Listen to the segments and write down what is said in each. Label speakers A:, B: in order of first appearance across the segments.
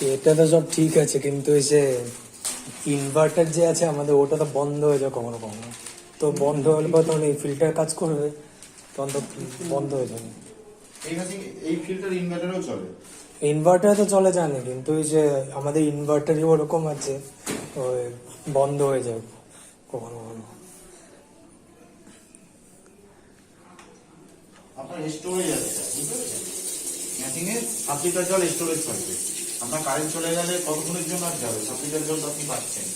A: এটা তো সব ঠিক আছে, কিন্তু এই যে ইনভার্টার যে আছে আমাদের, ওটা তো বন্ধ হয়ে যায় কখনো কখনো। তো বন্ধ হলে পর তখন এই ফিল্টার কাজ করবে, তখন তো বন্ধ হয়ে যাবে।
B: এই ফিল্টার ইনভার্টারও চলে।
A: ইনভার্টার তো চলে জানে, কিন্তু ওই যে আমাদের ইনভার্টারই ওরকম আছে, ওই বন্ধ হয়ে যায় কখনো কখনো।
B: আপনার স্টোরেজ আছে বুঝতে পেরেছেন, মেশিং এ 7 লিটার জল স্টোরেজ থাকবে। আপনার কারেন্ট চলে গেলে কতক্ষণের জন্য আর যাবে? 7 লিটার জল তো আপনি পাচ্ছেন।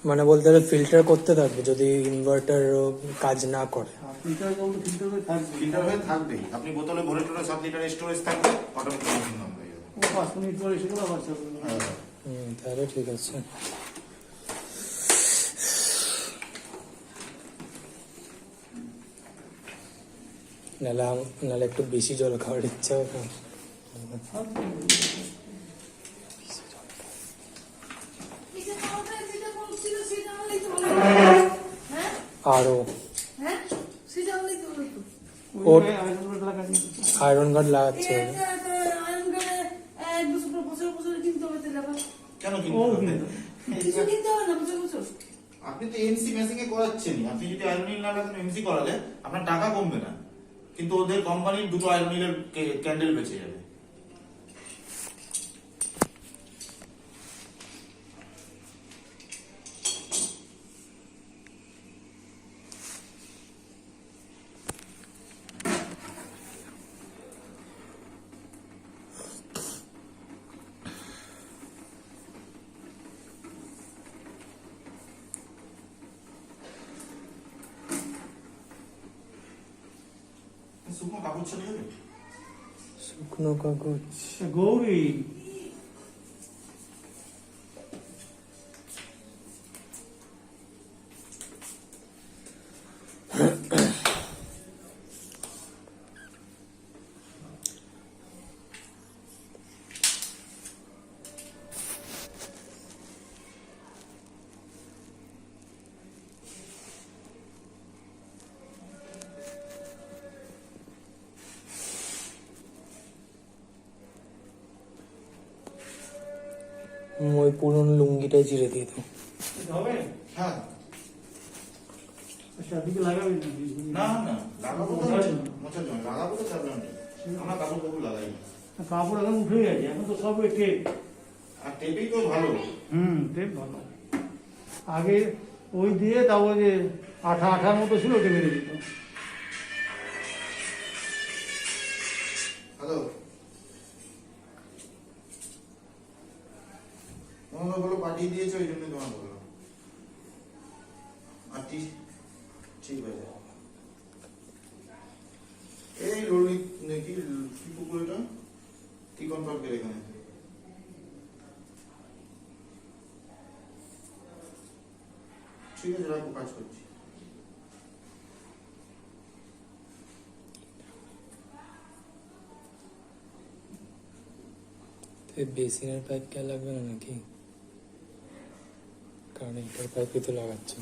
A: মানে বলতে গেলে ফিল্টার করতে থাকবে যদি ইনভার্টার কাজ না করে।
C: ফিল্টার জল তো ফিল্টার হয়ে থাকবে।
B: ফিল্টার হয়ে থাকবেই, আপনি বোতলে ভরে টোরে 7 লিটার স্টোরেজ থাকবে, অটোমেটিক মেশিন বন্ধ হয়ে যাবে।
C: ও 5 মিনিট পরে সেগুলো আবার চালু হবে।
B: হ্যাঁ।
A: তাহলে ঠিক আছে। নাহলে একটু বেশি জল খাওয়ার ইচ্ছা হবে। আরো আয়রন গার্ড লাগাচ্ছে।
B: কেন আপনি তো এমসি মেশিং এ করাচ্ছেনই, আপনি যদি আয়রনিল না লাগান এমসি করালে আপনার টাকা কমবে না, কিন্তু ওদের কোম্পানির দুটো আয়রনিলের ক্যান্ডেল বেঁচে যাবে। শুকনো কাপড় ছেড়ে দেবে।
A: শুকনো কাগজ
C: গৌরী
A: ওই পুরনো লুঙ্গিটাই চিড়ে দিয়ে দাও।
C: হবে।
B: হ্যাঁ
C: চারদিকে লাগাবি
B: না না লাগাবো তো, মোছার জন্য লাগাবো তো চার ঘন্টা। আমরা কাপড় কাপড় লাগাই না।
C: কাপড় এখন উঠে গেছে, এখন তো সব টেপ।
B: আর টেপই তো ভালো।
C: টেপ ভালো। আগে ওই দিয়ে তারপর যে আঠার মতো ছিল ওকে মেরে দিত।
B: হ্যালো, তোমাকে বলো পাঠিয়ে দিয়েছে, ওই জন্য তোমার বললাম। আর ঠিক আছে। এই রোলি কি কি পুকুর এটা, কি কনফার্মের এখানে ঠিক আছে, রাখো, কাজ করছি।
A: বেসিনের পাইপ কে লাগবে না নাকি? কারেন্টের পাইপই তো লাগাচ্ছে।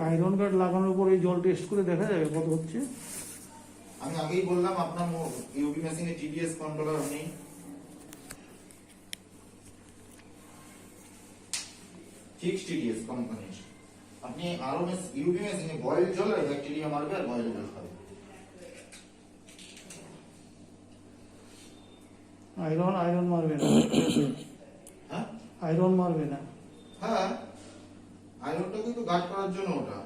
C: আয়রন গার্ড লাগানোর পরে জল টেস্ট করে দেখা যাবে কত হচ্ছে।
B: আমি আগেই বললাম আপনার ইউবি মেশিনে টিডিএস কন্ট্রোলার নেই। ফিক্সড টিডিএস কোম্পানির। আপনি আরো ইউবি মেশিনে বয়েল জল আর ব্যাকটেরিয়া মারবে আর বয়েল জল খাবে।
C: আয়রন মারবে না।
B: হ্যাঁ
C: আয়রন মারবে না।
B: হ্যাঁ, আয়রনটা কিন্তু গার্ড করার জন্য ওটা।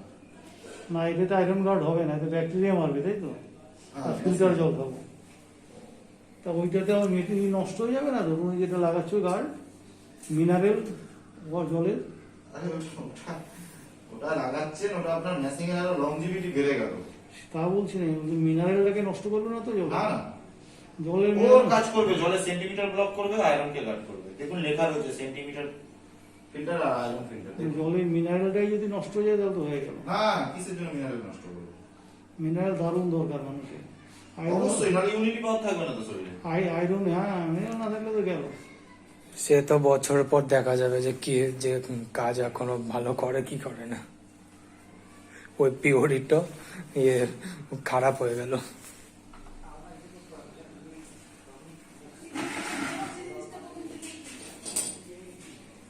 C: না, এটাতে আয়রন গার্ড হবে না, এটা ব্যাকটেরিয়া মারবে, তাই তো।
B: হ্যাঁ,
C: আর ফিল্টার জল খাবো, তা ওইটাতে আমার মেটেরিয়াল নষ্ট হয়ে যাবে না তো? তুমি যেটা লাগাচ্ছ গার্ড মিনারেল জলের,
B: আরে ওটা লাগাচ্ছেন, ওটা আপনার মেশিং এর আরো লংজিভিটি বেড়ে গেল।
C: তা বলছি না, মিনারেলটাকে নষ্ট করবে না তো জল?
B: না না,
C: জলের
B: ওর কাজ করবে, জলের সেন্টিমিটার ব্লক করবে, আয়রনকে গার্ড করবে। দেখুন লেখা রয়েছে সেন্টিমিটার ফিল্টার আর আয়রন ফিল্টার।
C: জলের মিনারেলটাই যদি নষ্ট হয়ে যায় তাহলে তো হয়ে গেল।
B: না, কিসের জন্য মিনারেল নষ্ট করবে?
C: মিনারেল দারুণ দরকার মানুষের।
B: অবশ্যই, নাহলে ইউনিটি পাওয়ার থাকবে না তো শরীরে।
C: আয়রন, হ্যাঁ, মিনারেল না থাকলে তো গেল।
A: সে তো বছর পর দেখা যাবে যে কি যে কাজ এখনো ভালো করে কি করে না। ওই পিওরিটা ইয়ে খারাপ হয়ে গেল।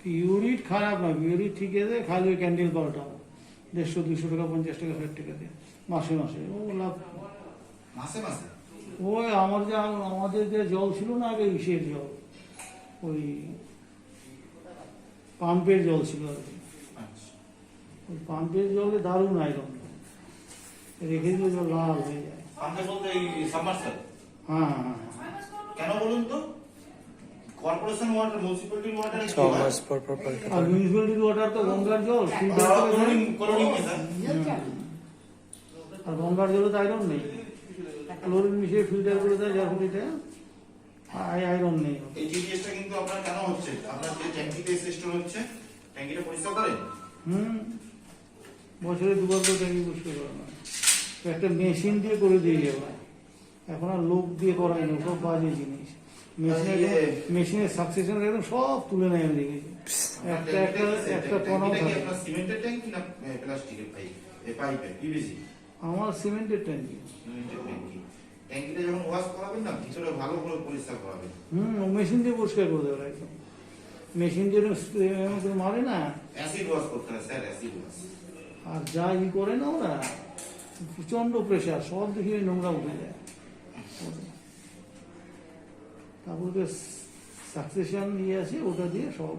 C: পিউরিট খারাপ না, পিউরিট ঠিক আছে, খালি ওই ক্যান্ডেল পাল্টাও 150, 200 টাকা, 50 টাকা, 60 টাকা দিয়ে মাসে মাসে, ও লাভ।
B: মাসে মাসে
C: ওই আমাদের যে জল ছিল না আগে, ইসের জল, ওই পাম্পের জল ছিল আর কি।
B: আচ্ছা
C: ওই পাম্পের জলে দারুণ আয়রন, রেখে দিলে জল লাল হয়ে যায়।
B: পাম্পে বলতে এই সাবমার্সাল?
C: হ্যাঁ হ্যাঁ হ্যাঁ।
B: কেন বলুন তো? কর্পোরেশন ওয়াটার, মিউনিসিপ্যালিটি ওয়াটার
A: 6 মাস পর পর পাল্টে।
C: আর মিউনিসিপ্যালিটির ওয়াটার তো গঙ্গার জল, ফিল্টার করে
B: ক্লোরিন ক্লোরিন মেশান।
C: আর গঙ্গার জলে তো আয়রন নেই, ক্লোরিন মিশিয়ে ফিল্টার করে দেয়, যার ফলে এটা আয়রন নেই।
B: এই জিনিসটা কিন্তু আপনার কেন হচ্ছে? আপনার যে ট্যাঙ্কিতে সিস্টেম হচ্ছে, ট্যাঙ্কিটা পরিষ্কার করেন?
C: বছরে 2 বার করে ট্যাঙ্কি পরিষ্কার করে না, তো একটা মেশিন দিয়ে করে দিয়ে যাবে, এখন আর লোক দিয়ে করাই না, সব বাজে জিনিস। মেশিনের সাকসেশন একদম সব তুলে নেয়, আমি দেখেছি একটা একটা একটা কণাও
B: ট্যাঙ্কিটা কি
C: থাকে।
B: আপনার সিমেন্টের ট্যাঙ্কি না প্লাস্টিকের পাইপ? এই পাইপে পিভিসি
C: আমার সিমেন্টের ট্যাঙ্কি।
B: সিমেন্টের ট্যাঙ্কি। ট্যাঙ্কিটা যখন ওয়াশ করাবেন না, ভিতরে ভালো করে পরিষ্কার করাবেন।
C: মেশিন দিয়ে পরিষ্কার করে দেবে একদম, মেশিন দিয়ে স্প্রে মারে না,
B: অ্যাসিড ওয়াশ করতে হয় স্যার, অ্যাসিড ওয়াশ।
C: আর যা করে না ওরা, প্রচন্ড প্রেশার, সব দেখি ওই নোংরা উঠে যায়। তারপরে সাকসেশন দিয়ে আছে, ওটা দিয়ে সব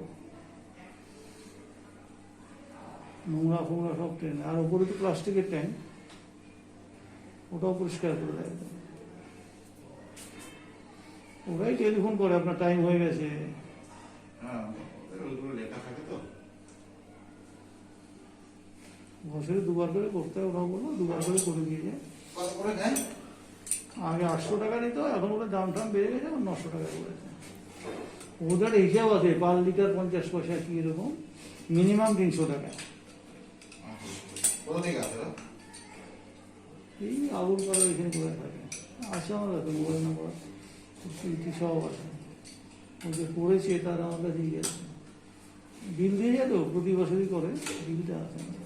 C: নোংরা ফোংরা সব ট্রেন, আর ওপরে তো প্লাস্টিকের ট্যাঙ্ক, ওটাও পরিষ্কার করে দেয় একদম। ওরাই টেলিফোন করে, আপনার টাইম হয়ে গেছে।
B: হ্যাঁ, ওইগুলো লেখা থাকে তো।
C: বছরে 2 বার করে করতে হয়, ওরাও বললো 2 বার করে করে দিয়ে যায়।
B: কত করে দেন?
C: আগে 800 টাকা নিত, এখন ওটা দাম টাম বেড়ে গেছে, এখন 900 টাকা করেছে। ওদের হিসাব আছে, পার লিটার 50 পয়সা কি এরকম, মিনিমাম 300 টাকা।
B: কোথা থেকে আসে ওরা?
C: এই আগুন করা এখানে করে থাকে, আছে আমার কাছে মোবাইল নাম্বার, স্মৃতি সব আছে। ও যে করেছে তার আমার কাছে দিয়ে গেছে, বিল দিয়ে যায় তো, প্রতি বছরই করে, বিলটা আছে আমার কাছে।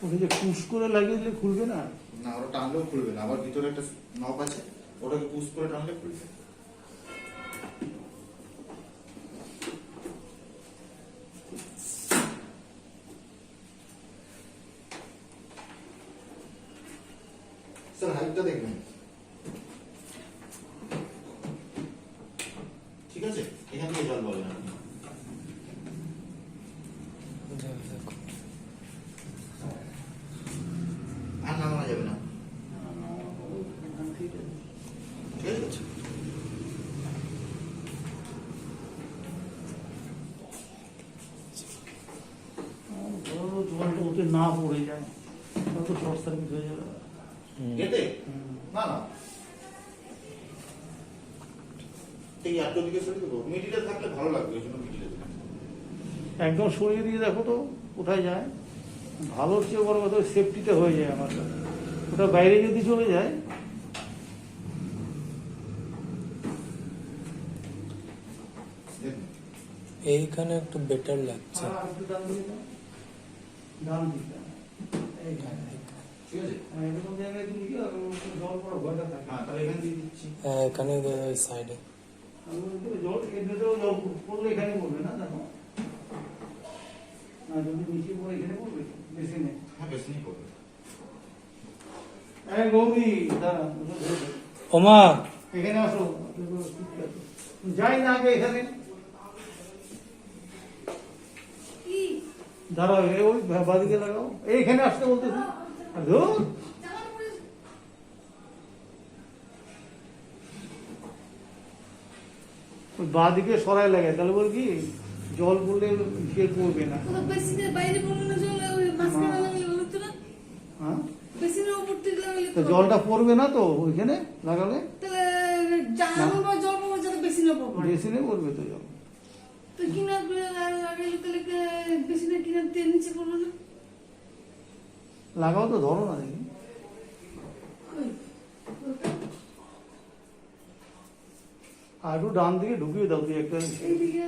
C: ওটা যে পুশ করে লাগিয়ে দিলে খুলবে না।
B: না, ওটা টানলেও খুলবে না, আবার ভিতরে একটা নব আছে, ওটাকে পুশ করে টানলে খুলবে। স্যার হাইটটা দেখবেন, ঠিক আছে? এখান থেকে জল বলেন আপনি। আর নামানো যাবে না, ঠিক আছে?
C: জলটা ওতে না পড়ে যায়, তাহলে তো শর্ট সার্কিট হয়ে যাবে।
B: গেটে? না না, এই আটটো দিকে সরিয়ে দেবো, মিডিলে থাকলে ভালো লাগবে, ওই জন্য মিডিলে দেবো।
C: একদম সরিয়ে দিয়ে দেখো তো কোথায় যায়। ভালোর চেয়ে বড় কথা সেফটিতে হয়ে যায় আমার কাছে, ওটা বাইরে যদি চলে যায়।
B: দেখুন,
A: এইখানে একটু বেটার লাগছে।
C: আর একটু ডান দিকে দাও। ডান দিকে। এইখানে।
B: ঠিক আছে?
C: এরকম জায়গায় দিলে কি হবে, জল পড়ার ভয়টা থাকে।
B: হ্যাঁ, তাহলে এখান দিয়ে দিচ্ছি।
A: হ্যাঁ, এখানে ওই সাইডে
C: আমি বলছি, জল এমনিতেও জল পড়লে এখানে পড়বে না, দেখো না, যদি নিচে পড়ে এখানে পড়বে। বেশি নেই।
B: হ্যাঁ বেশি নেই করবে।
C: এই গৌরী দাঁড়া,
A: ওমা
C: এখানে আসো। যাই না আগে এখানে দাঁড়াও, ওই বাদিকে লাগাও, এইখানে আসতে বলতেছি। ধুর। ওই বাদিকে সরাই লাগে, তাহলে বল কি জল পড়লে সে পড়বে না।
D: বেসিনের বাইরে পড়লে জল ওই মাঝখানে লাগালে ভালো হতো না?
C: হ্যাঁ,
D: বেসিনের উপর থেকে লাগালে
C: তো
D: তো
C: জলটা পড়বে না তো ওইখানে লাগালে,
D: তাহলে এমন ভাবে জল পড়বে যাতে বেসিনে পড়বে।
C: বেসিনে পড়বে তো জল।
D: তো কিনার লাগাইলে তাহলে বেসিনের কিনার দিয়ে নিচে পড়বে না?
C: লাগাও তো, ধরো না দেখি। আর একটু ডান দিকে ঢুকিয়ে দাও, তুই একটা
D: এইদিকে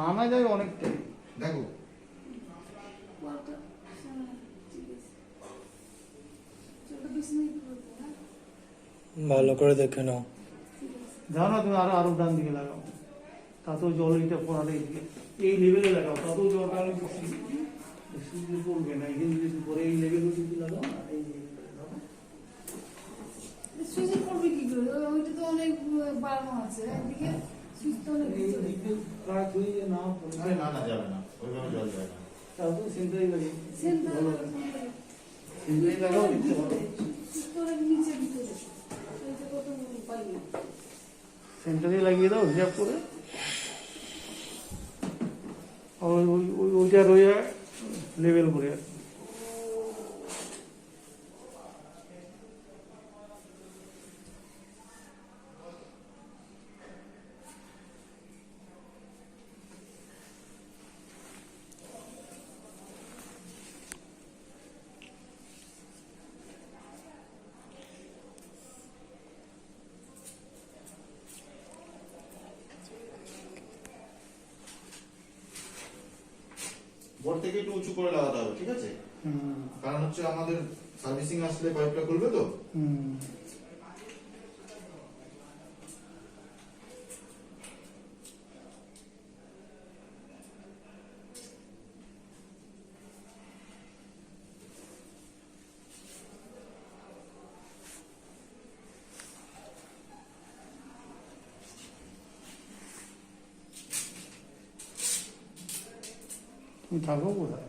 C: আনা যায় অনেকটাই।
B: দেখো
D: ওয়াটা ঠিক আছে। জলটা বেসিনে পড়বে না?
A: ভালো করে দেখে নাও।
D: ঠিক আছে।
C: যাও না তুমি, আরো ডান দিকে লাগাও, তাতেও জল এটা পড়াটা এই লেভেলে লাগাও, তাতেও জলটা অনেক বেশি পড়বে না। এখানে যদি পরে এই লেভেলে যদি লাগাও না, এই লেভেলে লাগাও।
D: সুইচে পড়বে কি করে? ওইটা তো অনেক বাড়ানো আছে, একদিকে সুইচ তো অনেক
C: এই
D: ভিতরে।
C: দিকে কাজ হয়ে যে না পড়ে,
B: আরে না না যাবে না, ওইভাবে জল যায় না।
C: তাতেও সেন্টারে লাগিয়ে
D: সেন্টার
C: সেন্টারে লাগাও, দিতে হবে।
D: সুইচটা নিচে ভিতরে। এটা কত পাইনি।
C: সেন্টারে লাগিয়ে দাও হিসাব করে। ওইটা রয়ে লেভেল করে আর কি।
B: বোর্ড থেকে একটু উঁচু করে লাগাতে হবে, ঠিক আছে?
C: হুম,
B: কারণ হচ্ছে আমাদের সার্ভিসিং আসলে পাইপটা খুলবে তো।
C: হুম। তুমি থাকো কোথায়?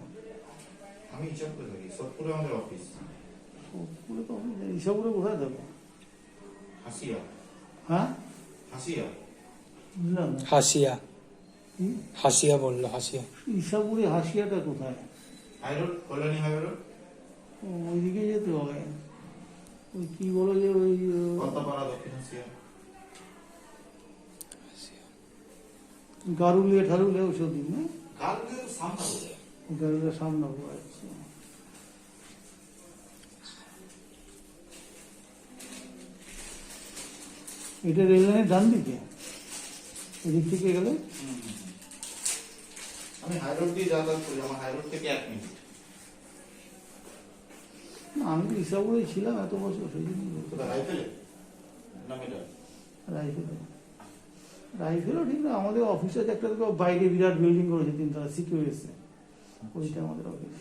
B: আমি হিসাব করে থাকি, সোদপুরে আমাদের অফিস।
C: সোদপুরে তো অফিস নেই, ইসাপুরে কোথায় থাকো?
B: হাসিয়া।
C: হ্যাঁ,
B: হাসিয়া।
C: বুঝলাম না।
A: হাসিয়া,
C: কি?
A: হাসিয়া বললো, হাসিয়া।
C: ইসাপুরে হাসিয়াটা কোথায়?
B: High road, Kalyani high road,
C: ওইদিকে যেতে হবে। ওই কি বলো যে ওই
B: কর্তাপাড়া, দক্ষিণ হাসিয়া।
C: গারুলিয়া ঠারুলিয়া ওইসব দিন না?
B: কাল দিয়ে তো সামনে হবে।
C: গারুলিয়া সামনে হবে, আচ্ছা। এটা রেল লাইনের ডান দিকে, এদিক থেকে গেলে
B: আমি হাই রোড দিয়ে যাতায়াত করি, আমার হাই রোড থেকে 1 মিনিট।
C: না, আমি তো ইসাপুরেই ছিলাম এত বছর, সেই জন্যই বলছি।
B: কোথায় রাইফেলে না মেটা?
C: রাইফেল, রাইফেলও ঠিক না, আমাদের অফিস আছে একটা, তো বাইরে বিরাট বিল্ডিং করেছে 3 তলা, সিকিউরিটি, ওইটা আমাদের অফিস।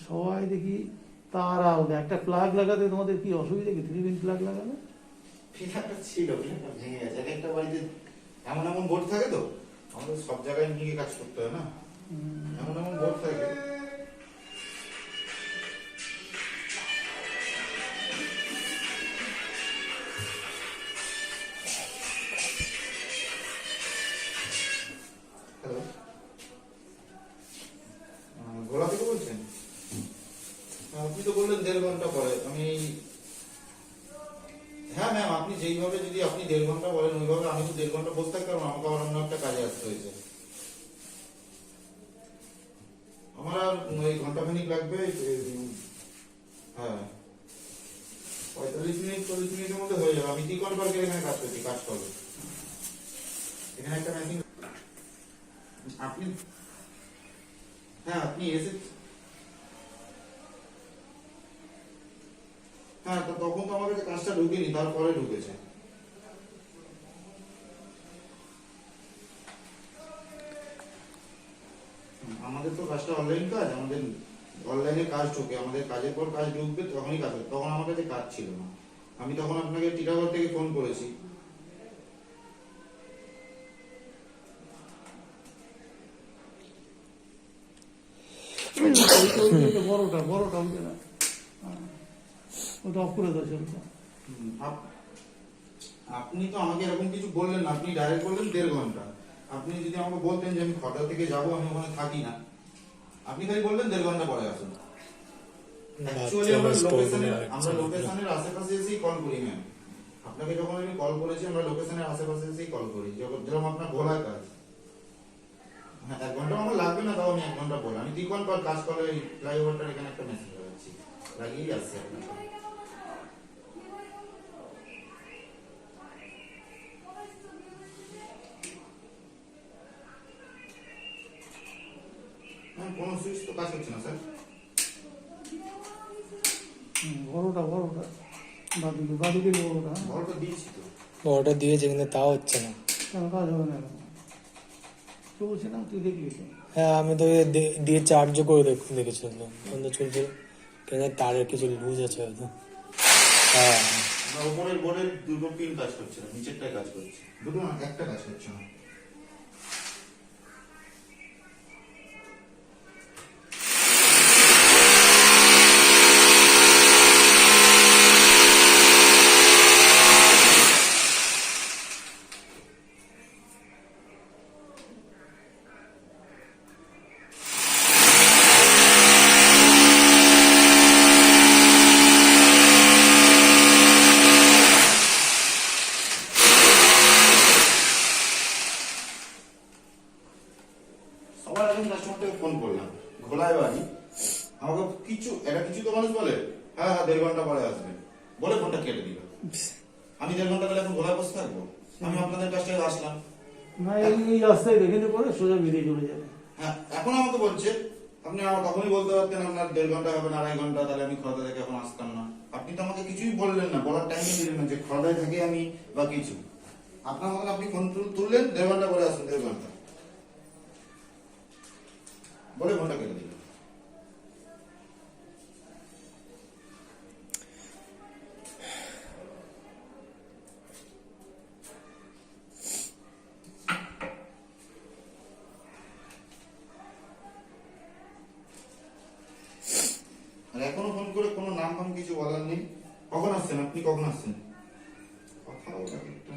C: সবাই দেখি তার আলাদা একটা প্লাগ লাগাতে তোমাদের কি অসুবিধা কি 3 পিন প্লাগ লাগালে?
B: ফিলারটা ছিল, ফিলারটা ভেঙে গেছে। এক একটা বাড়িতে এমন এমন বোর্ড থাকে তো, আমাদের সব জায়গায় নিয়ে গিয়ে কাজ করতে হয় না, এমন এমন বোর্ড থাকে। হ্যালো, গোলা থেকে বলছেন? আপনি তো বললেন 1.5 ঘন্টা পরে। আমি, হ্যাঁ ম্যাম, আপনি যেইভাবে যদি আপনি 1.5 ঘন্টা বলেন ওইভাবে আমি তো 1.5 ঘন্টা বসে থাকতে পারবো না, আমাকে আবার অন্য একটা কাজে আসতে হয়েছে। আমার আর ওই ঘন্টাখানিক লাগবে। হ্যাঁ, 45 মিনিট 40 মিনিটের মধ্যে হয়ে যাবে। আমি টিকন পার্কের এখানে কাজ করছি, কাজ করবো এখানে একটা মেশিন। আপনি, হ্যাঁ আপনি এসে, হ্যাঁ তো তখন তো আমার কাছে কাজটা ঢুকেনি, তারপরে ঢুকেছে। আমাদের তো কাজটা অনলাইন কাজ, আমাদের অনলাইনে কাজ ঢুকে, আমাদের কাজের পর কাজ ঢুকবে তখনই কাজ হবে। তখন আমার কাছে কাজ ছিল না, আমি তখন আপনাকে টিটাগড় থেকে ফোন করেছি।
C: বড়টা বড়টা উঠে না, ওটা অফ করে দাও চলছে।
B: আপনি তো আমাকে এরকম কিছু বললেন না, আপনি ডাইরেক্ট বললেন 1.5 ঘন্টা। আপনি যদি আমাকে বলতেন যে আমি খড়দা থেকে যাবো, আমি ওখানে থাকি না, আপনি খালি বললেন 1.5 ঘন্টা পরে আসুন। অ্যাকচুয়ালি আমরা লোকেশনের আশেপাশে এসেই কল করি ম্যাম। আপনাকে যখন আমি কল করেছি আমরা লোকেশনের আশেপাশে এসেই কল করি, যেরকম আপনার ভোলার কাজ। হ্যাঁ 1 ঘন্টা আমার লাগবে না, তাও আমি 1 ঘন্টা পরে। আমি 3 ঘন্টা কাজ করে ওই ফ্লাইওভারটার এখানে একটা মেসেজ লাগাচ্ছি, লাগিয়েই আসছি আপনার। কোনো সুইচ তো কাজ করছে না স্যার।
C: বড়টা বড়টা বাদিকে বড়টা,
B: বড়টা দিয়েছি তো।
A: ওটা দিয়েছে কিন্তু তাও হচ্ছে না।
C: কেন কাজ হবে না? চলছে না, তুই দেখলি তো?
A: হ্যাঁ আমি তো দিয়ে চার্জও করে দেখেছিলাম, বন্ধ চলছিল, কেন তারের কিছু লুজ আছে হয়তো। হ্যাঁ
B: উপরের বোর্ডের দুটো পিন কাজ করছে না, নিচেরটাই কাজ করছে। দুটো না, একটা কাজ করছে না। সবার আগে কাস্টমারকে ফোন করলাম, ঘোলায় বাড়ি। আমাকে কিছু তো মানুষ বলে হ্যাঁ হ্যাঁ 1.5 ঘন্টা পরে আসবে বলে ফোনটা কেটে দিল। আমি 1.5 ঘন্টা তাহলে এখন ঘোলায় বসে থাকবো? আমি আপনাদের কাছ থেকে আসলাম,
C: না এই রাস্তায় দেখে পরে সোজা বেরিয়ে চলে যাবে।
B: হ্যাঁ এখন আমাকে বলছে, আপনি আমার তখনই বলতে পারতেন আপনার 1.5 ঘন্টা হবে না 2.5 ঘন্টা, তাহলে আমি খড়দা থেকে এখন আসতাম না। আপনি তো আমাকে কিছুই বললেন না, বলার টাইমই দিলেন না যে খড়দায় থাকি আমি বা কিছু। আপনার মতন আপনি ফোন তুললেন 1.5 ঘন্টা পরে আসুন, 1.5 ঘন্টা বলে ফোনটা কেটে দিলেন। আর এখনো ফোন করে কোনো নাম ফাম কিছু বলার নেই। কখন আসছেন আপনি, কখন আসছেন? কথা বলা একটা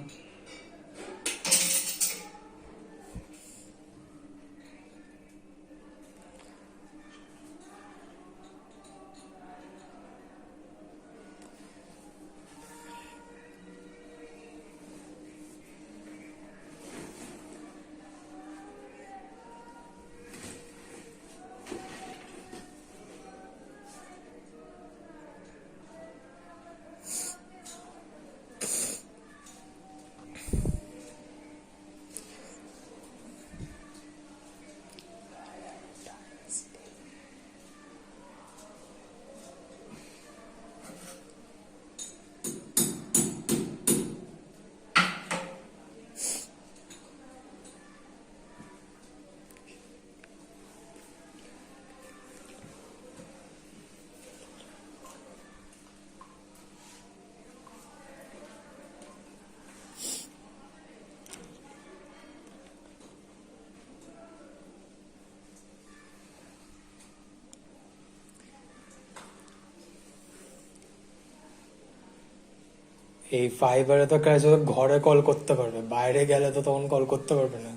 A: এই ফাইবারে তো কাজ ঘরে কল করতে পারবে, বাইরে গেলে তো তখন কল করতে পারবে না।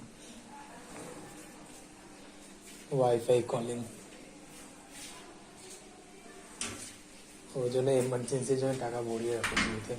A: ওয়াইফাই কলিং, ওই জন্য এমার্জেন্সির জন্য টাকা ভরিয়ে রাখো জিওতে।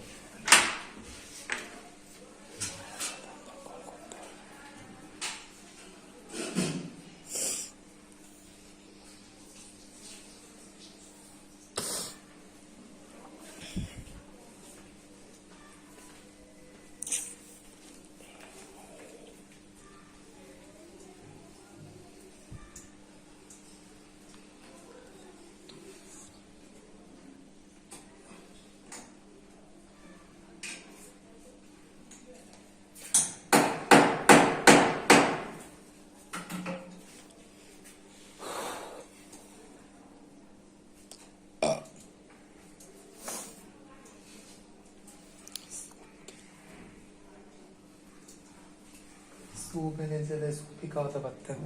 A: স্যুপ এনেছে, স্যুপই খাওয়াতে পারতেন।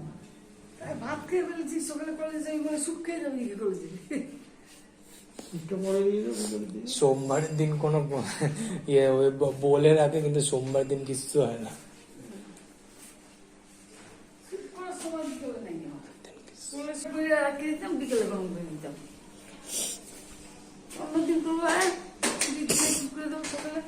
D: ভাত খেয়ে ফেলেছি সকালে, কলেজে বলে সুপ খেয়ে যাবি কি করেছি।
C: একটু পরে দিয়ে দেবো, বলে দিয়ে।
A: সোমবারের দিন কোনো ইয়ে ওই বলে রাখে, কিন্তু সোমবার দিন কিছু হয় না।
D: সুপ করার সময় দিতে হবে নাকি আমার? কলেজ করে রাখে দিতাম, বিকেলে গরম করে দিতাম। অন্যদিন করবো, হ্যাঁ বিকেলে সুপ করে দেবো সকালে।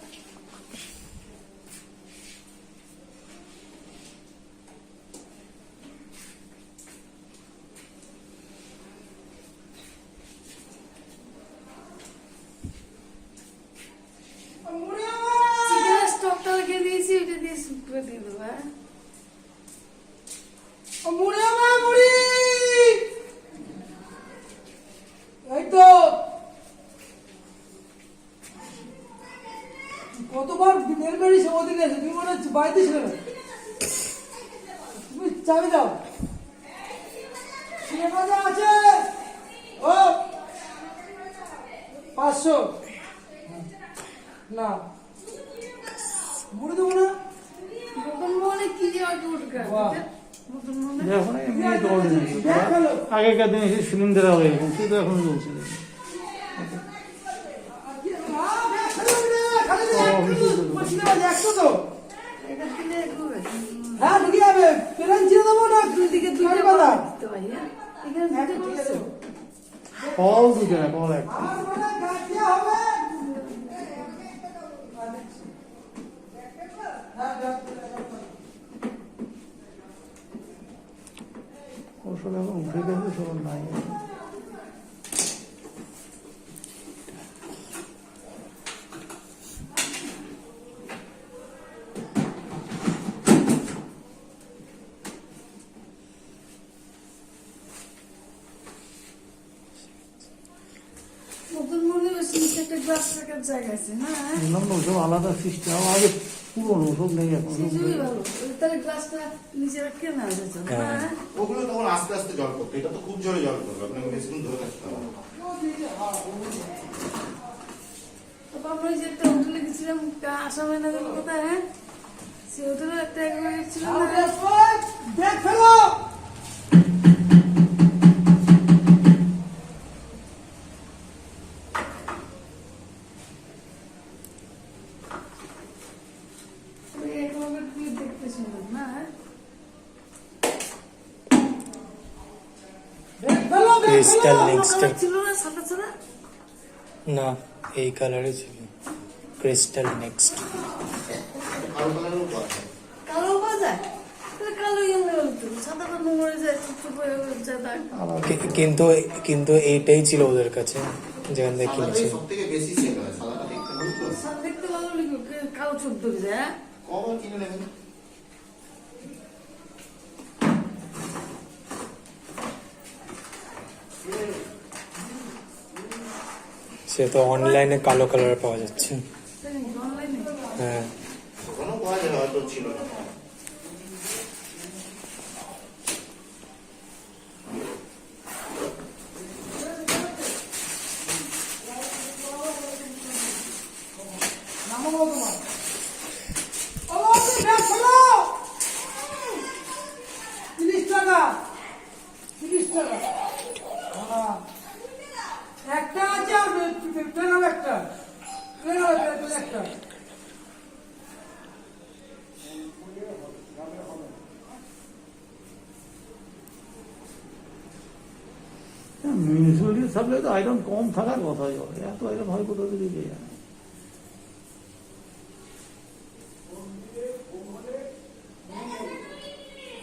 D: চিকেনের স্টকটা রেখে দিয়েছি, ওইটা দিয়ে সুপ করে দিয়ে দেবো, হ্যাঁ।
E: কতবার বিনের বাড়ি সে ওদিকে আছে, তুমি মনে হচ্ছে বাড়িতে ছিল না। তুমি চাবি দাও। সিনেমা আছে ও 500 না মুড়ি দেবো না।
D: নতুন মনে কি যে অটো উঠকা
E: বাহ।
D: নতুন মনে
C: এখন এমনি তো অর্ডিনারি।
E: দেখ ফেলো।
C: আগেকার দিনে সেই সিলিন্ডার হবে এরকম, সে তো এখন চলছে।
E: সিনেমা দেখছো তো?
D: এটা দিলে করবে।
E: হ্যাঁ ঢুকে যাবে। প্লেন ছেড়ে দেবো না
D: দুই দিকে দুইটা
E: দুটো
D: কথা
E: কথা।
D: দিতে পারি, হ্যাঁ। এখানে দিতে পারছো?
C: কল দুটো না, কল একটা।
E: আমার মনে গাছ দেওয়া হবে। হ্যাঁ
C: ওসব এখন উঠে গেছে, সব নাই।
D: নতুন মনে হচ্ছে নিচে একটা গ্লাস রাখার জায়গা আছে, হ্যাঁ।
C: বললাম না, ওসব আলাদা সিস্টেম। আগে পুরোনো, ওসব নেই এখন।
D: সেজন্যই ভালো। তাহলে গ্লাসটা নিচে রাখতে না যেত, হ্যাঁ।
B: ওগুলো তখন আস্তে আস্তে জল করতে, এটা তো খুব জোরে জল করবে, আপনাকে বেশিক্ষণ ধরে থাকতে হবে।
D: তারপর আমরা ওই যে একটা হোটেলে গেছিলাম, আসামে না গেল কোথায়, হ্যাঁ। সে হোটেলে একটা একবার গেছিলাম না,
E: দেখ ফেলো।
D: ওই একবার তুই দেখতে শুনলাম না, হ্যাঁ।
E: দেখ ফেলো, দেখ
A: ক্রিস্টাল
E: ফেলো।
A: নেক্সট
D: কালার ছিল না সাদা সাদা?
A: না, এই কালারে ছিল ক্রিস্টাল নেক্সট।
B: কালো কালারের উপর আছে।
D: কালো পাওয়া যায়? তাহলে কালোই আমরা বলতো, সাদাটা নোংরে যায়, চুপ চুপ হয়ে যায় দাগ।
A: কিন্তু কিন্তু এইটাই ছিল ওদের কাছে যেখান থেকে
B: সাদাটাই
A: কিনেছিল।
B: সব থেকে বেশি সেল হয়, সাদাটা দেখতে ভালো তো।
D: সাদা দেখতে ভালো লাগে, কালো চোখ ধরে যায়, হ্যাঁ।
B: কবার কিনে নেবেন?
A: সে তো অনলাইনে কালো কালার পাওয়া যাচ্ছে।
D: তাই নাকি? অনলাইনে?
A: হ্যাঁ,
B: ওখানেও পাওয়া যাবে, হয়তো ছিল না।
E: নামো তোমার। ও তুমি দেখ ফেলো। 30 টাকা। 30 টাকা। হ্যাঁ। একটা আছে আর প্লেন হবে একটা। প্লেন হবে একটা।
C: মিউনিসিপ্যালিটি থাকলে তো আয়রন কম থাকার কথাই হবে, এত আয়রন হয় কোথা থেকে কে জানে।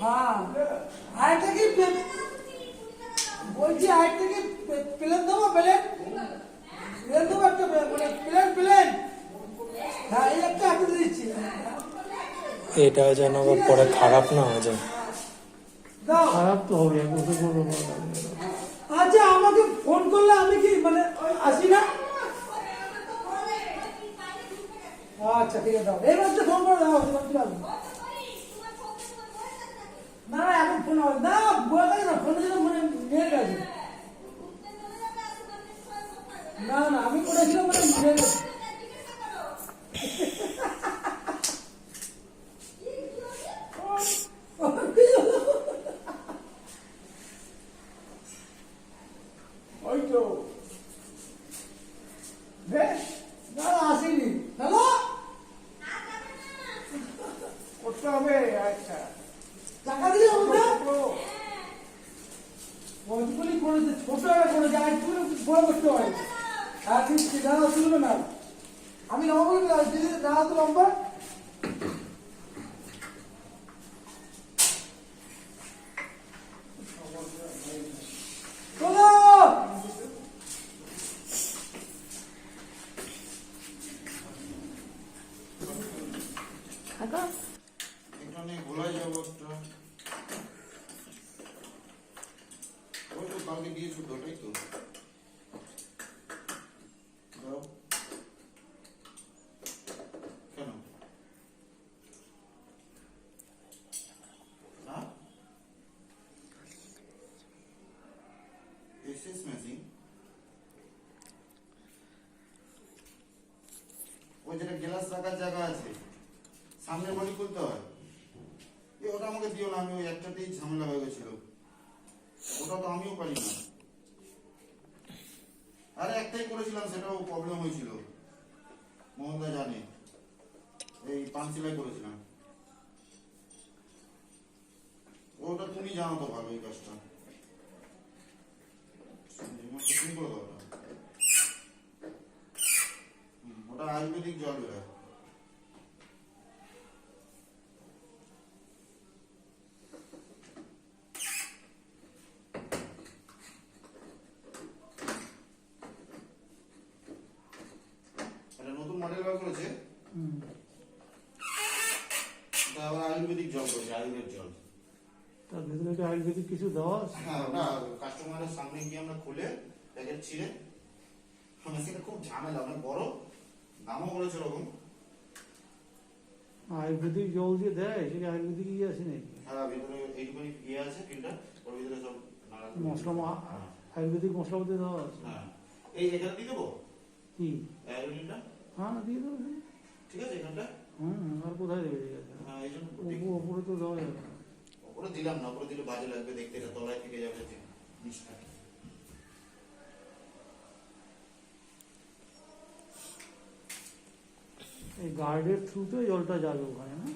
E: হ্যাঁ আরেকটা কি বলছি, আরেকটা কি প্লেন দেবো? প্লেন দেবো একটা, মানে প্লেন। হ্যাঁ এই একটা হাতে দিচ্ছি,
A: এটা যেন আবার পরে খারাপ না হয়ে যায়।
E: দাও।
C: খারাপ তো হবে, এক বছর করবো।
E: আচ্ছা আমাকে ফোন করলে আমি কি মানে আসি না? আচ্ছা ঠিক আছে, দাও এই মাত্র ফোন করে দাও। না না এখন ফোন হবে না, বলে না ফোনে যেন মানে নিয়ে গেছে। না না আমি করেছিলাম মানে নিয়ে গেছে। ওই তো বেশ, না আসেনি। হ্যালো করতে হবে। আচ্ছা টাকা দিলে হবে না? বন্ধুগুলি করেছে, ছোট করে যায়, একটু বড় করতে হয়। হ্যাঁ ঠিক ঠিক, দাদা তুলবে না, আমি নামা বলে দাদা তো লম্বা। চলো
B: এখানে গোলায় যাবো একটা। ওই তো কালকে দিয়েছো তো, ওটাই তো দাও। কেন না এসএস মেশিন, ওই যেটা গ্লাস রাখার জায়গা আছে, সামনে বডি খুলতে হয়। ওটা আমাকে দিও না, আমি ওই একটাতেই ঝামেলা হয়ে গেছিল। ওটা তো আমিও পারি না। আরে একটাই করেছিলাম, সেটাও প্রবলেম হয়েছিল, মোহনদা জানে। এই পানসিলাই করেছিলাম। ওটা তুমি জানো তো ভালো এই কাজটা। তুমি করে দাও ওটা। ওটা আয়ুর্বেদিক জল বেরোয়। নতুন মডেল বার করেছে, এটা আবার আয়ুর্বেদিক জল করেছে, আয়ুর্বেদ জল।
C: তার ভিতরে কি আয়ুর্বেদিক কিছু দেওয়া আছে?
B: হ্যাঁ, ওটা কাস্টমারের সামনে গিয়ে আমরা খুলে প্যাকেট ছিঁড়ে, সেটা খুব ঝামেলা, অনেক বড়, দামও করেছে ওরকম।
C: আয়ুর্বেদিক জল দিয়ে দেয়, সেটা আয়ুর্বেদিক ইয়ে আছে নাকি?
B: হ্যাঁ, ভিতরে এইটুকুনি ইয়ে আছে ফিল্টার, ওর ভিতরে সব
C: মশলা, আয়ুর্বেদিক মশলা দিয়ে দেওয়া আছে।
B: হ্যাঁ, এই এখানে দিয়ে দেবো
C: কি?
B: আয়ুর্বেদিকটা,
C: হ্যাঁ দিয়ে দেবো।
B: ঠিক আছে এখানটা।
C: আর কোথায় দেবে? ঠিক আছে,
B: হ্যাঁ, এই জন্য
C: ওপরে তো দেওয়া যাবে না।
B: ওপরে দিলাম না, ওপরে দিলে বাজে লাগবে দেখতে, এটা তলায় থেকে যাবে জিনিসটা।
C: এই গার্ডের থ্রুতে জলটা যাবে ওখানে, না?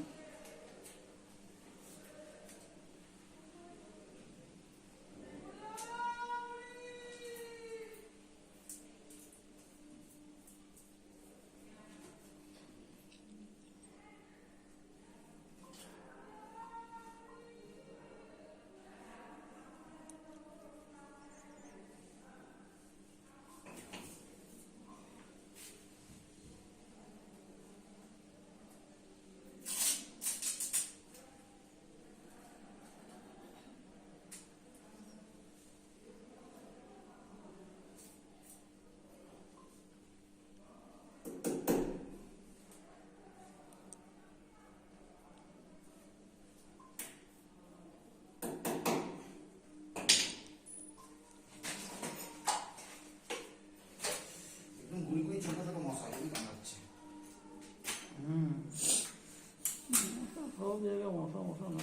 B: গুড়ি গুড়ি ছোট ছোট মশা এগুলি কামড়াচ্ছে।
C: সব জায়গায় মশা মশা না।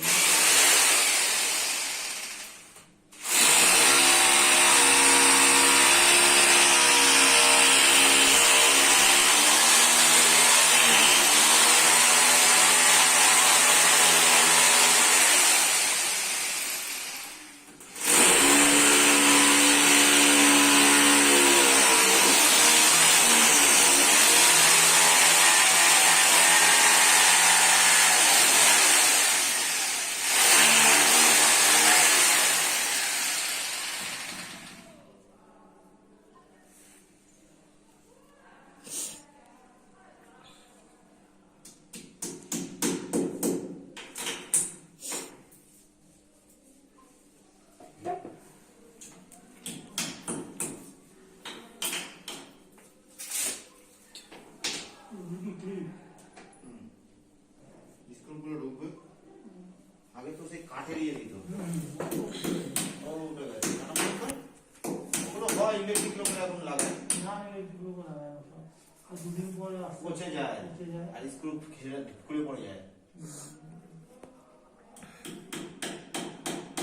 B: স্ক্রুগুলো ঢুকবে। আগে তো সেই কাঠের ইয়ে দিত, ও উঠে গেছে। কেন বলতো? ওগুলো হয় ইলেকট্রিক লোকেরা এখন লাগায়,
C: না এগুলো করা যায় না সব। আর দুদিন পরে আসতে
B: পচে যায়
C: পচে যায়।
B: আর স্ক্রু খুলে পড়ে যায়।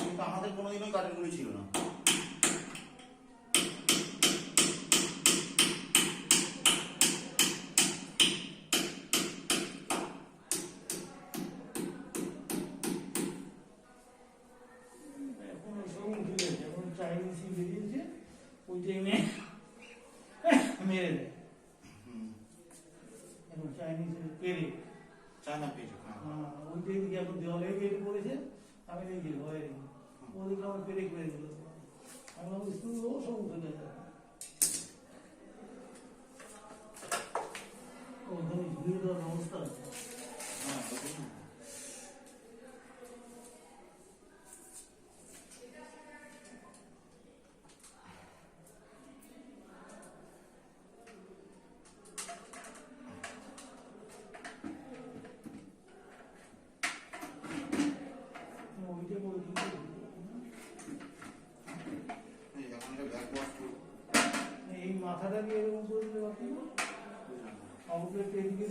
B: কিন্তু আমাদের কোনোদিনই কাঠের গুলি ছিল না।
C: এখন ওসব উঠে গেছে, এখন চাইনিজ বেরিয়েছে, ওইটাই মেরে দেয়।
B: হুম,
C: এখন চাইনিজের পেরে
B: চায়না পেজ, হ্যাঁ।
C: ওইটাই দিকে এখন দেওয়ালে পেরে পড়েছে। আমি দেখি ভয়ে ওদিকে আমার পেরে করে দিল। আমি আমার স্কুল সব উঠে গেছে। ওখানে ঝুলিয়ে দেওয়ার ব্যবস্থা আছে।
B: হ্যাঁ, দেখুন।
C: ওইটা করে দিল।
B: এই এখন এটা ব্যাক ওয়াশ করবো।
C: এই মাথাটা দিয়ে এরকম করে দিলে বাকি আমাকে এদিকে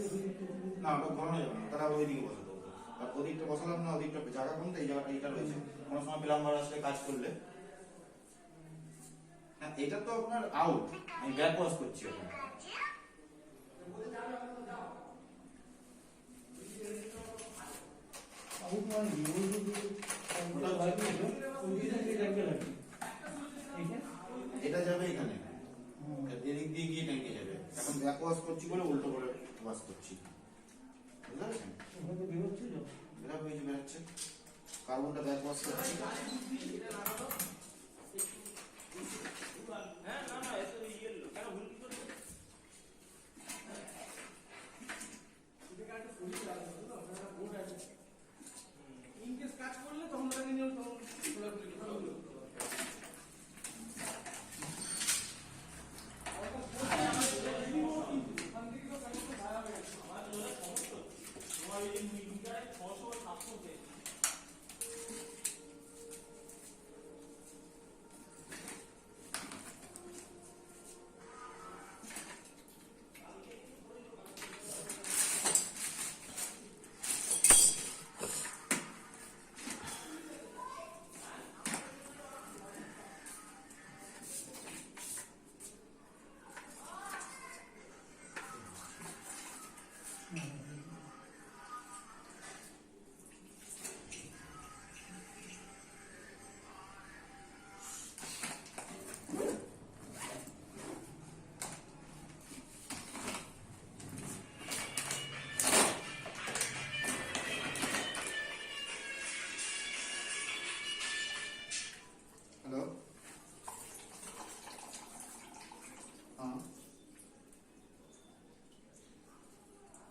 B: না, ওটা ঘোরানো যাবে না, তারা ওইদিকে বসাতে হতো। আর ওদিকটা বসালাম না, ওদিকটা জায়গা কমতে এই জায়গাটা এটা রয়েছে। কোনো সময় প্লাম্বার আসলে কাজ করলে, হ্যাঁ, এটা তো আপনার আউট, আমি ব্যাক ওয়াশ করছি ওখানে।
C: আউট মানে কি? ওইদিকে লাগবে লাগবে।
B: এটা যাবে এখানে, এদিক দিয়ে গিয়ে ট্যাঙ্কে যাবে। এখন ব্যাক ওয়াশ করছি বলে উল্টো করে ওয়াশ করছি, বুঝতে পারছেন?
C: ওখানে তো বেরোচ্ছে তো।
B: এটা হয়েছে, বেরোচ্ছে। কার্বনটা ব্যাক ওয়াশ করছি।
E: ইনকেস কাজ করলে তখন ওটাকে নিয়ে তখন
B: हेलो, हाँ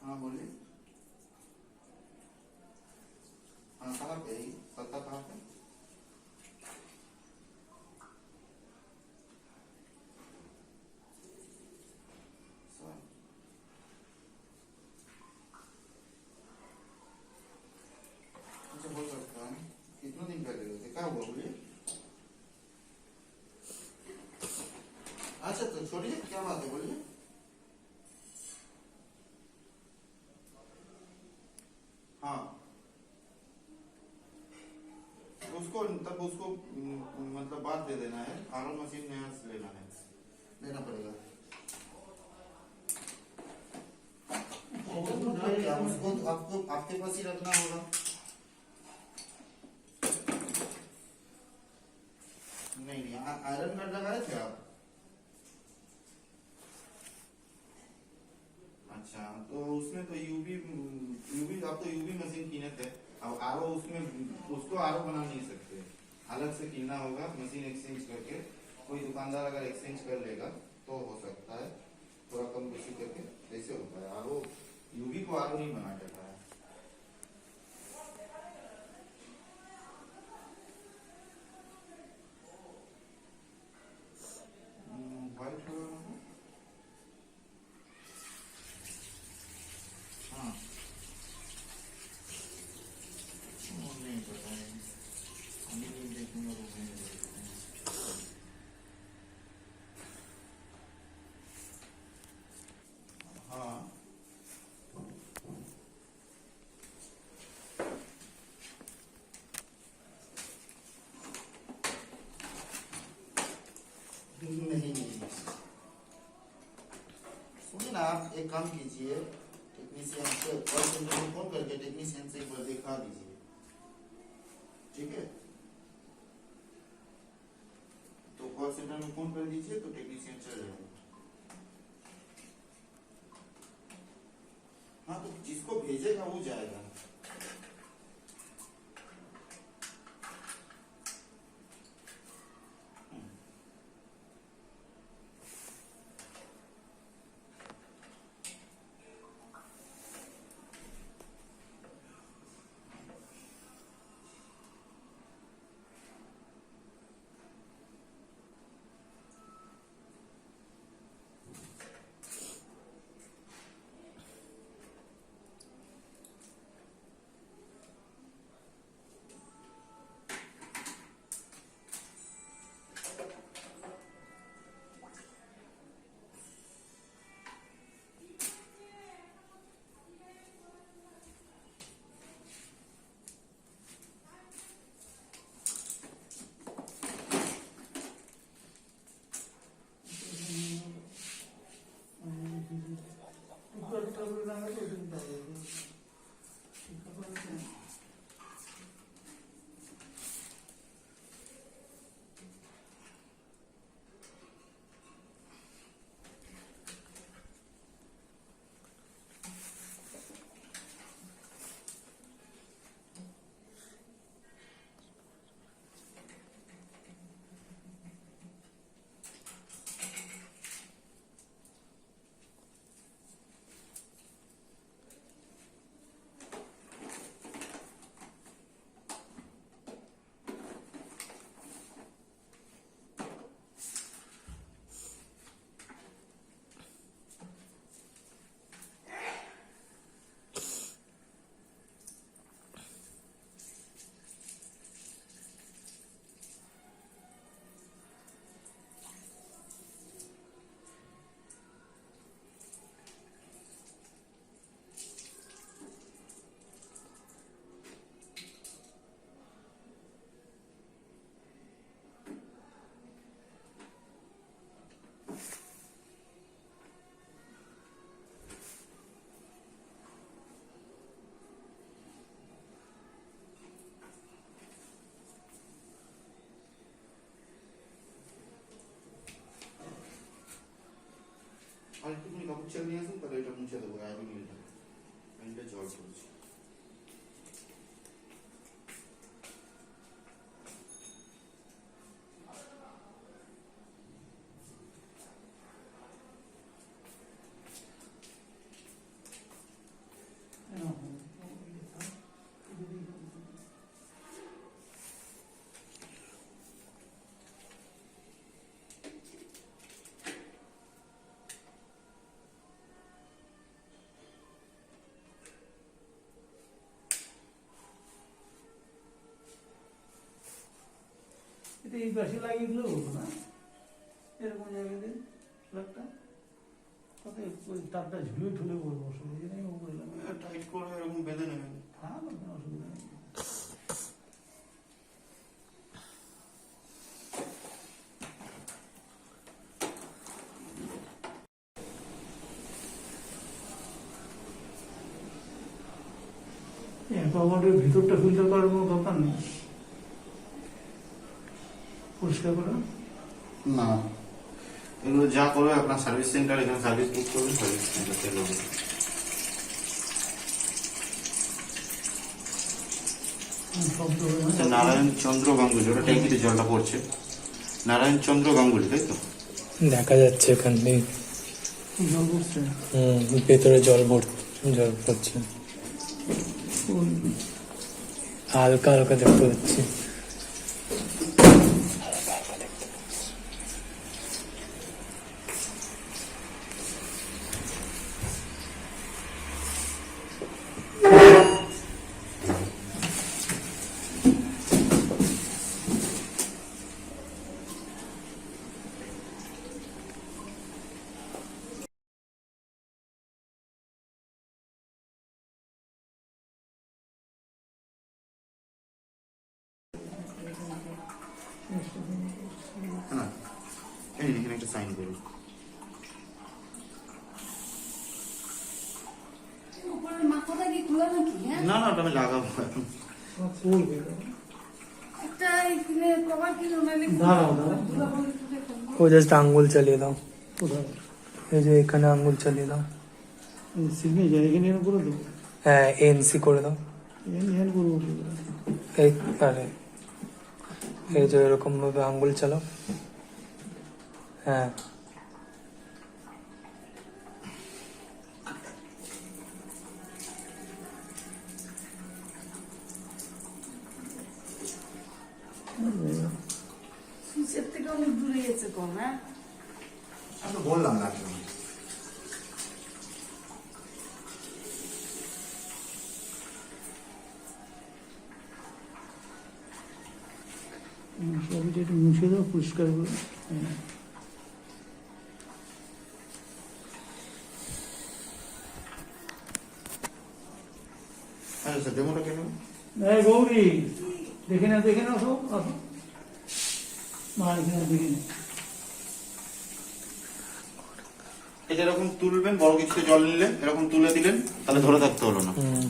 B: हाँ बोलिए। हाँ, कहाँ पे है? पता कहाँ पे? सर, अच्छा, हो सकता है। कितना दिन पहले हुए थे? क्या हुआ बोलिए। अच्छा, तो छोड़िए, क्या बात है बोलिए। हाँ, उसको तब उसको मतलब बात दे देना है, आरओ मशीन नया से लेना है, लेना पड़ेगा। क्या उसको तो आपको आपके पास ही रखना होगा। नहीं नहीं, आयरन कार्ड लगाए थे आप? अच्छा, तो उसमें तो यूवी आप तो यूवी मशीन कीने थे। अब आरओ उसमें उसको आरओ बना नहीं सकते, अलग से कीनना होगा मशीन एक्सचेंज करके। कोई दुकानदार अगर एक्सचेंज कर लेगा तो हो सकता है, थोड़ा कम बेसी करके ऐसे होता है। आरओ यूवी को आरओ नहीं बना देता है। व्हाइट हाँ, एक काम कीजिए, टेक्नीशियन से कॉल सेंटर में फोन करके टेक्नीशियन से एक बार दिखा दीजिए, ठीक है? तो कॉल सेंटर में फोन कर दीजिए तो टेक्नीशियन चल जाएगा। हाँ, तो जिसको भेजेगा वो जाएगा। আর একটুখানি কাপড় ছেড়ে নিয়ে আসুন, তাহলে এটা মুছে দেবো। এটা জল পড়ছে।
C: এটা এই পাশে লাগিয়ে দিলেও হতো না, এরকম জায়গায় দিন প্লাগটা, কত ওই তারটা ঝুলে ঠুলে পড়বো, অসুবিধা নেই। ও বললাম
B: টাইট করে এরকম বেঁধে নেবেন।
C: হ্যাঁ, কোনো অসুবিধা নেই। অ্যাকোয়াগার্ডের ভিতরটা ফিল্টার করার কোনো দরকার নেই, পরিষ্কার করা
B: না, এগুলো যা করবে আপনার সার্ভিস সেন্টার, এখানে সার্ভিস বুক করবেন, সার্ভিস সেন্টার থেকে হবে।
C: শব্দ হবে
B: আচ্ছা,
C: না।
B: নারায়ণ চন্দ্র গাঙ্গুলি, ওটা ট্যাঙ্কিতে জলটা পড়ছে। নারায়ণ চন্দ্র গাঙ্গুলি, তাই তো?
A: দেখা যাচ্ছে এখান থেকে
C: জল পড়ছে।
A: ভেতরে জল পড়ছে, হালকা হালকা দেখতে পাচ্ছি।
B: হ্যাঁ, এখানে একটা সাইন করুন।
D: হলো নাকি? হ্যাঁ,
B: না না ওটা আমি লাগাবো এখন।
C: চলবে
D: একটা এখানে কভার কিনো নাহলে
C: দাঁড়াও দাঁড়াও
D: দুলাভাই একটু দেখুন।
A: ও জাস্ট আঙ্গুল চালিয়ে দাও,
C: কোথায়
A: এই যে এখানে আঙ্গুল চালিয়ে দাও।
C: সিগনেচার এখানে এখানে করে দেবো
A: হ্যাঁ এনসি করে দাও।
C: এখানে করবো
A: এই আরে এই যে এরকম ভাবে আঙ্গুল চালাও। হ্যাঁ
D: সুইচের থেকে অনেক দূরে গেছে কম। হ্যাঁ,
B: আমি তো বললাম লাগবে না।
C: সবইটা একটু মুছে দাও পরিষ্কার করে হ্যাঁ।
B: আচ্ছা স্যার ডেমোটা কেন?
C: এই গৌরী দেখে না আসো আসো মা এখানে দেখে না
B: এই যে এরকম তুলবেন, বড় কিছুতে জল নিলে এরকম তুলে দিলেন, তাহলে ধরে থাকতে হলো না।
A: হুম।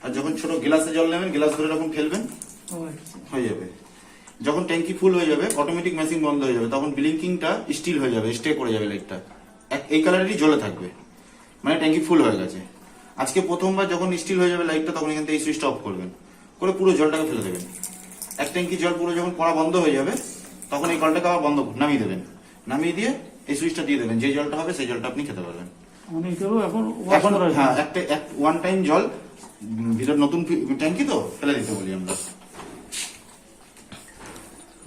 B: আর যখন ছোট গ্লাসে জল নেবেন, গ্লাস ধরে এরকম ফেলবেন,
C: ও আচ্ছা
B: হয়ে যাবে। যখন ট্যাঙ্কি ফুল হয়ে যাবে, অটোমেটিক মেশিন বন্ধ হয়ে যাবে, তখন ব্লিঙ্কিংটা স্টিল হয়ে যাবে, স্টে করে যাবে লাইটটা, এই কালারেরই জ্বলে থাকবে, মানে ট্যাঙ্কি ফুল হয়ে গেছে। আজকে প্রথমবার যখন স্টিল হয়ে যাবে লাইটটা, তখন এখান থেকে এই সুইচটা অফ করবেন, করে পুরো জলটাকে ফেলে দেবেন। এক ট্যাঙ্কি জল পুরো যখন পড়া বন্ধ হয়ে যাবে, তখন এই কলটাকে আবার বন্ধ নামিয়ে দেবেন, নামিয়ে দিয়ে এই সুইচটা দিয়ে দেবেন, যে জলটা হবে সেই জলটা আপনি খেতে পারবেন।
C: মানে এটারও এখন wash
B: এখন
C: করা যায়।
B: হ্যাঁ একটা ওয়ান টাইম জল ভিতর নতুন ট্যাঙ্কি তো ফেলে দিতে বলি আমরা।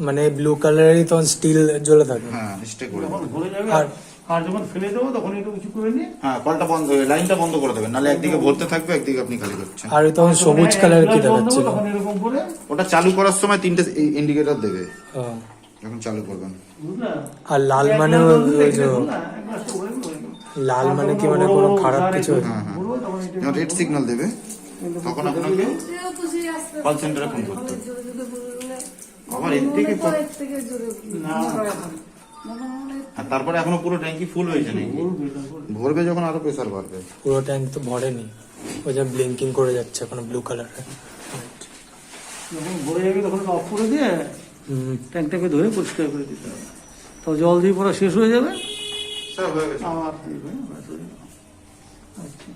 A: মানে ব্লু কালারেরই তখন স্টিল জ্বলে থাকে।
B: হ্যাঁ স্টে করে
C: যখন
B: দেবেন।
C: ভরে যাবে
A: আর-
C: আর যখন ফেলে দেবো তখন একটু কিছু করে নিয়ে
B: হ্যাঁ কলটা বন্ধ, লাইনটা বন্ধ করে দেবেন, নাহলে একদিকে ভরতে থাকবে, একদিকে আপনি খালি করছেন।
A: আর তখন সবুজ কালার কি দেখাচ্ছিল?
C: তখন এরকম করে
B: ওটা চালু করার সময় তিনটে ইন্ডিকেটর দেবে
A: হ্যাঁ।
B: যখন চালু করবেন।
C: বুঝলা
A: আর লাল
C: এক
A: মানে
C: গ্লাস
A: ওই যে
C: দুধ না, এক গ্লাস তো ভরে নেবো।
A: লাল
C: আর
A: মানে
C: যখন
A: কি মানে
C: বড়
A: কোনো
C: বড়
A: খারাপ
C: জারে
A: কিছু?
B: হ্যাঁ, হ্যাঁ।
C: ভরবো, তখন এটা
B: যখন রেড সিগন্যাল দেবে,
C: কিন্তু
B: তখন
C: বুঝতে
B: আপনাকে
C: দিলে
D: সেও তো সেই আস্তে
B: কল
D: আস্তে
B: সেন্টারে ফোন
D: করে,
B: করতে হবে।
D: জোরে জোরে বললে
B: আবার এর থেকে
D: মনে হয় এর থেকে জোরে
C: না।
D: মনে হয়
B: আর তারপরে এখনো পুরো ট্যাঙ্কি ফুল হয়েছে নাকি?
C: ভরবে তারপরে।
B: ভরবে যখন আরো প্রেসার বাড়বে।
A: পুরো ট্যাঙ্ক তো ভরেনি, ওই যে ব্লিঙ্কিং করে যাচ্ছে এখন ব্লু কালারে।
C: যখন ভরে যাবে তখন অফ করে দিয়ে
A: হুম।
C: ট্যাঙ্কটাকে ধরে পরিষ্কার করে দিতে হবে। তো জল দিয়ে পড়া শেষ হয়ে যাবে
B: স্যার হয়ে গেছে।
C: আবার দিবে, ব্যাস হয়ে গেল। আচ্ছা